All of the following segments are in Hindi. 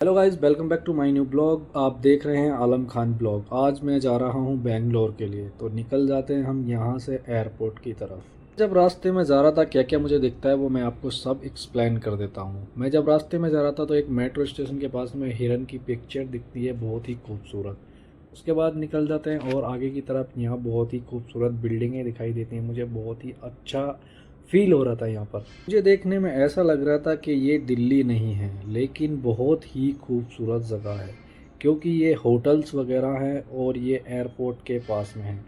Hello guys, welcome back to my new blog. आप देख रहे हैं आलम खान ब्लॉग। आज मैं जा रहा हूं बेंगलोर के लिए, तो निकल जाते हैं हम यहां से एयरपोर्ट की तरफ। जब रास्ते में जा रहा था क्या क्या मुझे दिखता है वो मैं आपको सब एक्सप्लेन कर देता हूं। मैं जब रास्ते में जा रहा था तो एक मेट्रो स्टेशन के पास में हिरन की पिक्चर दिखती है, बहुत ही खूबसूरत। उसके बाद निकल जाते हैं और आगे की तरफ यहाँ बहुत ही खूबसूरत बिल्डिंगें दिखाई देती हैं। मुझे बहुत ही अच्छा फील हो रहा था यहाँ पर। मुझे देखने में ऐसा लग रहा था कि ये दिल्ली नहीं है, लेकिन बहुत ही खूबसूरत जगह है, क्योंकि ये होटल्स वगैरह हैं और ये एयरपोर्ट के पास में है,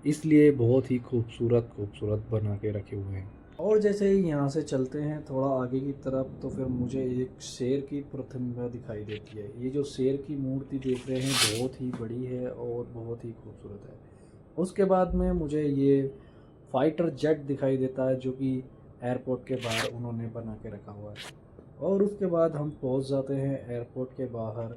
इसलिए बहुत ही खूबसूरत खूबसूरत बना के रखे हुए हैं। और जैसे ही यहाँ से चलते हैं थोड़ा आगे की तरफ तो फिर मुझे एक शेर की प्रतिमा दिखाई देती है। ये जो शेर की मूर्ति देख रहे हैं बहुत ही बड़ी है और बहुत ही खूबसूरत है। उसके बाद में मुझे ये फाइटर जेट दिखाई देता है, जो कि एयरपोर्ट के बाहर उन्होंने बना के रखा हुआ है। और उसके बाद हम पहुंच जाते हैं एयरपोर्ट के बाहर।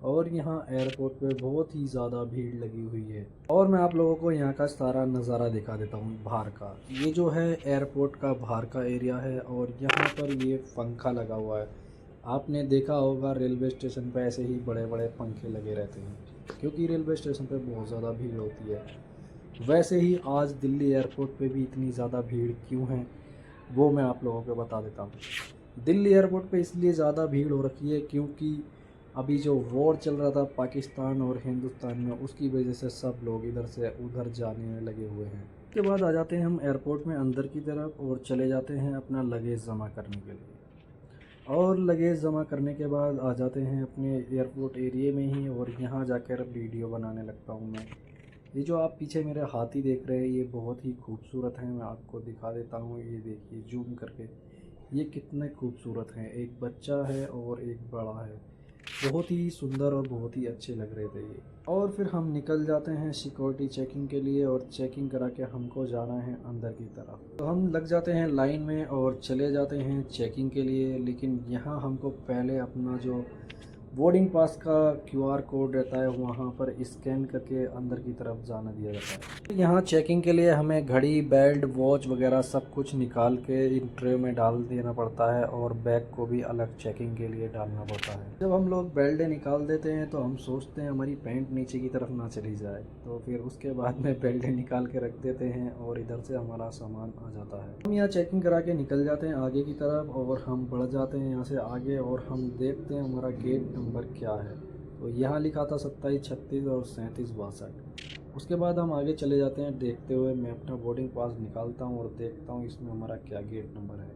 और यहाँ एयरपोर्ट पे बहुत ही ज़्यादा भीड़ लगी हुई है। और मैं आप लोगों को यहाँ का सारा नज़ारा दिखा देता हूँ बाहर का। ये जो है एयरपोर्ट का बाहर का एरिया है और यहाँ पर ये पंखा लगा हुआ है। आपने देखा होगा रेलवे स्टेशन पे ऐसे ही बड़े बड़े पंखे लगे रहते हैं, क्योंकि रेलवे स्टेशन पे बहुत ज़्यादा भीड़ होती है। वैसे ही आज दिल्ली एयरपोर्ट पे भी इतनी ज़्यादा भीड़ क्यों है वो मैं आप लोगों को बता देता हूँ। दिल्ली एयरपोर्ट पे इसलिए ज़्यादा भीड़ हो रखी है क्योंकि अभी जो वॉर चल रहा था पाकिस्तान और हिंदुस्तान में, उसकी वजह से सब लोग इधर से उधर जाने में लगे हुए हैं। उसके बाद आ जाते हैं हम एयरपोर्ट में अंदर की तरफ और चले जाते हैं अपना लगेज जमा करने के लिए। और लगेज जमा करने के बाद आ जाते हैं अपने एयरपोर्ट एरिया में ही, और यहाँ जाकर वीडियो बनाने लगता हूँ मैं। ये जो आप पीछे मेरे हाथी देख रहे हैं ये बहुत ही खूबसूरत हैं। मैं आपको दिखा देता हूँ, ये देखिए जूम करके, ये कितने खूबसूरत हैं। एक बच्चा है और एक बड़ा है, बहुत ही सुंदर और बहुत ही अच्छे लग रहे थे ये। और फिर हम निकल जाते हैं सिक्योरिटी चेकिंग के लिए, और चेकिंग करा के हमको जाना है अंदर की तरफ। तो हम लग जाते हैं लाइन में और चले जाते हैं चेकिंग के लिए। लेकिन यहाँ हमको पहले अपना जो बोर्डिंग पास का क्यूआर कोड रहता है वहाँ पर स्कैन करके अंदर की तरफ जाना दिया जाता है। यहाँ चेकिंग के लिए हमें घड़ी, बेल्ट, वॉच वगैरह सब कुछ निकाल के इन ट्रे में डाल देना पड़ता है, और बैग को भी अलग चेकिंग के लिए डालना पड़ता है। जब हम लोग बेल्ट निकाल देते हैं तो हम सोचते हैं हमारी पैंट नीचे की तरफ ना चली जाए, तो फिर उसके बाद में बेल्ट निकाल के रख देते हैं और इधर से हमारा सामान आ जाता है। हम यहाँ चेकिंग करा के निकल जाते हैं आगे की तरफ, और हम बढ़ जाते हैं यहाँ से आगे, और हम देखते हैं हमारा गेट नंबर क्या है। तो यहाँ लिखा था 27, 36 और 37, 62। उसके बाद हम आगे चले जाते हैं देखते हुए। मैं अपना बोर्डिंग पास निकालता हूँ और देखता हूँ इसमें हमारा क्या गेट नंबर है।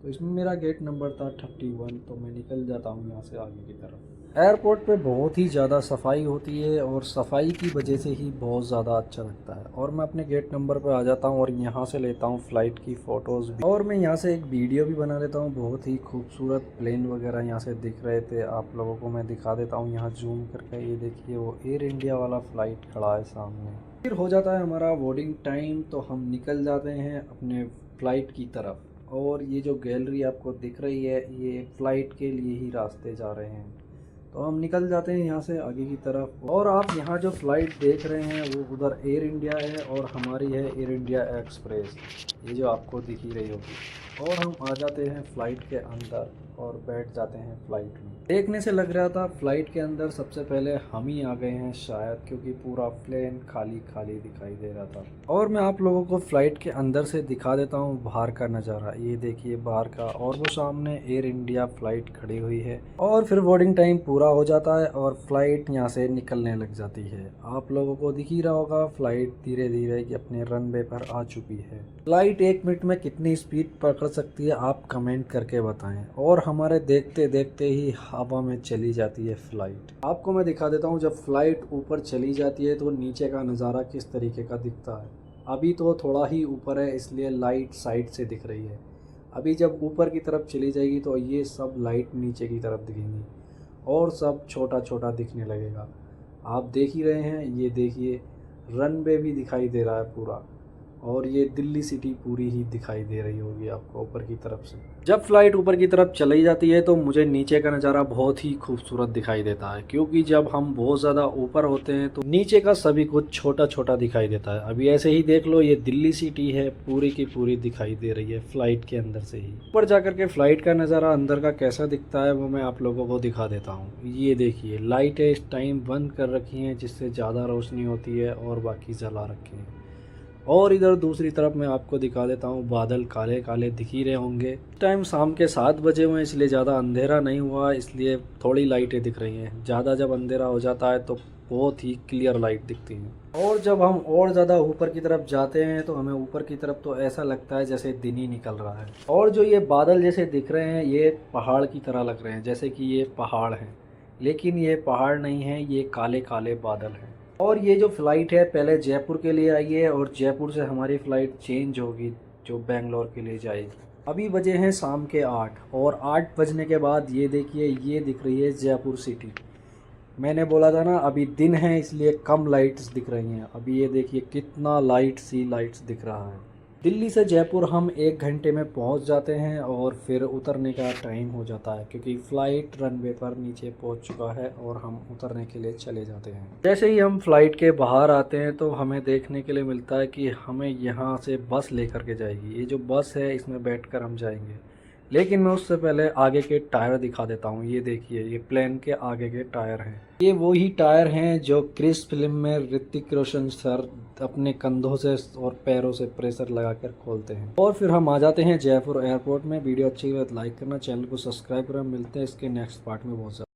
तो इसमें मेरा गेट नंबर था 31। तो मैं निकल जाता हूँ यहाँ से आगे की तरफ। एयरपोर्ट पे बहुत ही ज़्यादा सफाई होती है, और सफाई की वजह से ही बहुत ज़्यादा अच्छा लगता है। और मैं अपने गेट नंबर पर आ जाता हूँ और यहाँ से लेता हूँ फ़्लाइट की फ़ोटोज़ भी, और मैं यहाँ से एक वीडियो भी बना लेता हूँ। बहुत ही खूबसूरत प्लेन वगैरह यहाँ से दिख रहे थे, आप लोगों को मैं दिखा देता हूँ यहाँ जूम करके। ये देखिए वो एयर इंडिया वाला फ़्लाइट खड़ा है सामने। फिर हो जाता है हमारा बोर्डिंग टाइम, तो हम निकल जाते हैं अपने फ़्लाइट की तरफ। और ये जो गैलरी आपको दिख रही है ये फ़्लाइट के लिए ही रास्ते जा रहे हैं। तो हम निकल जाते हैं यहाँ से आगे की तरफ। और आप यहाँ जो फ़्लाइट देख रहे हैं वो उधर एयर इंडिया है, और हमारी है एयर इंडिया एक्सप्रेस, ये जो आपको दिख ही रही होगी। और हम आ जाते हैं फ़्लाइट के अंदर और बैठ जाते हैं फ़्लाइट में। देखने से लग रहा था फ़्लाइट के अंदर सबसे पहले हम ही आ गए हैं शायद, क्योंकि पूरा प्लेन खाली खाली दिखाई दे रहा था। और मैं आप लोगों को फ़्लाइट के अंदर से दिखा देता हूँ बाहर का नज़ारा। ये देखिए बाहर का, और वो सामने एयर इंडिया फ़्लाइट खड़ी हुई है। और फिर बोर्डिंग टाइम पूरा हो जाता है और फ़्लाइट यहाँ से निकलने लग जाती है। आप लोगों को दिख ही रहा होगा फ़्लाइट धीरे धीरे कि अपने रनवे पर आ चुकी है। फ़्लाइट 1 मिनट में कितनी स्पीड पकड़ सकती है आप कमेंट करके बताएं। और हमारे देखते देखते ही हवा में चली जाती है फ़्लाइट। आपको मैं दिखा देता हूँ जब फ़्लाइट ऊपर चली जाती है तो नीचे का नज़ारा किस तरीके का दिखता है। अभी तो थोड़ा ही ऊपर है इसलिए लाइट साइड से दिख रही है। अभी जब ऊपर की तरफ चली जाएगी तो ये सब लाइट नीचे की तरफ दिखेंगी और सब छोटा छोटा दिखने लगेगा। आप देख ही रहे हैं, ये देखिए रनवे भी दिखाई दे रहा है पूरा। और ये दिल्ली सिटी पूरी ही दिखाई दे रही होगी आपको ऊपर की तरफ से। जब फ्लाइट ऊपर की तरफ चली जाती है तो मुझे नीचे का नज़ारा बहुत ही खूबसूरत दिखाई देता है, क्योंकि जब हम बहुत ज़्यादा ऊपर होते हैं तो नीचे का सभी कुछ छोटा छोटा दिखाई देता है। अभी ऐसे ही देख लो, ये दिल्ली सिटी है पूरी की पूरी दिखाई दे रही है फ्लाइट के अंदर से ही। ऊपर जाकर के फ्लाइट का नज़ारा अंदर का कैसा दिखता है वो मैं आप लोगों को दिखा देता हूँ। ये देखिए, लाइटें इस टाइम बंद कर रखी हैं जिससे ज़्यादा रोशनी होती है और बाकी जला रखी हैं। और इधर दूसरी तरफ मैं आपको दिखा देता हूँ, बादल काले काले दिख ही रहे होंगे। टाइम शाम के 7 बजे हुए इसलिए ज़्यादा अंधेरा नहीं हुआ, इसलिए थोड़ी लाइटें दिख रही हैं। ज़्यादा जब अंधेरा हो जाता है तो बहुत ही क्लियर लाइट दिखती हैं। और जब हम और ज़्यादा ऊपर की तरफ जाते हैं तो हमें ऊपर की तरफ तो ऐसा लगता है जैसे दिन ही निकल रहा है। और जो ये बादल जैसे दिख रहे हैं ये पहाड़ की तरह लग रहे हैं, जैसे कि ये पहाड़ हैं, लेकिन ये पहाड़ नहीं है, ये काले काले बादल हैं। और ये जो फ़्लाइट है पहले जयपुर के लिए आई है और जयपुर से हमारी फ़्लाइट चेंज होगी जो बेंगलोर के लिए जाएगी। अभी बजे हैं शाम के 8 और 8 बजने के बाद ये देखिए, ये दिख रही है जयपुर सिटी। मैंने बोला था ना अभी दिन है इसलिए कम लाइट्स दिख रही हैं। अभी ये देखिए कितना लाइट्स दिख रहा है। दिल्ली से जयपुर हम 1 घंटे में पहुंच जाते हैं और फिर उतरने का टाइम हो जाता है, क्योंकि फ़्लाइट रनवे पर नीचे पहुंच चुका है और हम उतरने के लिए चले जाते हैं। जैसे ही हम फ़्लाइट के बाहर आते हैं तो हमें देखने के लिए मिलता है कि हमें यहाँ से बस लेकर के जाएगी। ये जो बस है इसमें बैठकर हम जाएंगे, लेकिन मैं उससे पहले आगे के टायर दिखा देता हूँ। ये देखिए, ये प्लेन के आगे के टायर हैं। ये वही टायर हैं जो क्रिस फिल्म में ऋतिक रोशन सर अपने कंधों से और पैरों से प्रेशर लगाकर खोलते हैं। और फिर हम आ जाते हैं जयपुर एयरपोर्ट में। वीडियो अच्छी लगे तो लाइक करना, चैनल को सब्सक्राइब करना। मिलते हैं इसके नेक्स्ट पार्ट में बहुत ज़्यादा।